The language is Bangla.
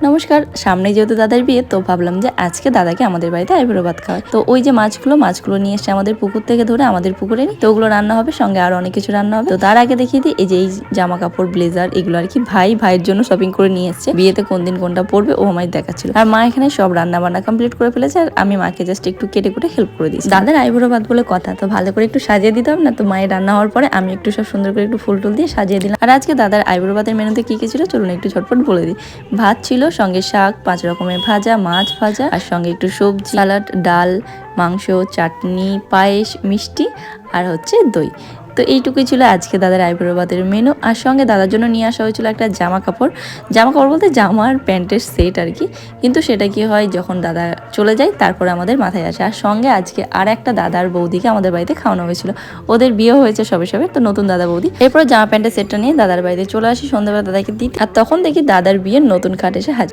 নমস্কার, সামনে যেহেতু দাদার বিয়ে তো ভাবলাম যে আজকে দাদাকে আমাদের বাড়িতে আইবুড়ো ভাত খাওয়ায়। তো ওই যে মাছগুলো নিয়ে এসে আমাদের পুকুর থেকে ধরে আমাদের পুকুরে নিই, তো ওগুলো রান্না হবে, সঙ্গে আরো অনেক কিছু রান্না হবে। তো তার আগে দেখিয়ে দিই, এই যে এই জামা কাপড় ব্লেজার এগুলো আর কি ভাইয়ের জন্য শপিং করে নিয়ে এসছে। বিয়েতে কোন দিন কোনটা পড়বে ও আমায় দেখাচ্ছিল। আর মা এখানে সব রান্না বান্না কমপ্লিট করে ফেলেছে, আর আমি মাকে জাস্ট একটু কেটে কুটে হেল্প করে দিচ্ছি। দাদার আইবুড়ো ভাত বলে কথা, তো ভালো করে একটু সাজিয়ে দিতে হবে না। তো মায়ের রান্না হওয়ার পরে আমি একটু সব সুন্দর করে একটু ফুল টুল দিয়ে সাজিয়ে দিলাম। আর আজকে দাদার আইবুড়ো ভাতের মেনুতে কি কি ছিল চলুন একটু ঝটপট বলে দিই। ভাত ছিল, সঙ্গে শাক, 5 রকমের ভাজা, মাছ ভাজা, আর সঙ্গে একটু সবজি, সালাড, ডাল, মাংস, চাটনি, পায়েস, মিষ্টি আর হচ্ছে দই। তো এইটুকুই ছিল আজকে দাদার আইবুড়ো ভাতের মেনু। আর সঙ্গে দাদার জন্য নিয়ে আসা হয়েছিল একটা জামা কাপড় বলতে জামা আর প্যান্টের সেট আর কি। কিন্তু সেটা কি হয়, যখন দাদা চলে যায় তারপরে আমাদের মাথায় আসে। আর সঙ্গে আজকে আর একটা দাদার বৌদিকে আমাদের বাড়িতে খাওয়ানো হয়েছিল, ওদের বিয়ে হয়েছে সবে সবে, তো নতুন দাদা বৌদি। এরপর জামা প্যান্টের সেটটা নিয়ে দাদার বাড়িতে চলে আসি সন্ধ্যাবেলা দাদাকে দিই। আর তখন দেখি দাদার বিয়ের নতুন খাট এসে হাজির।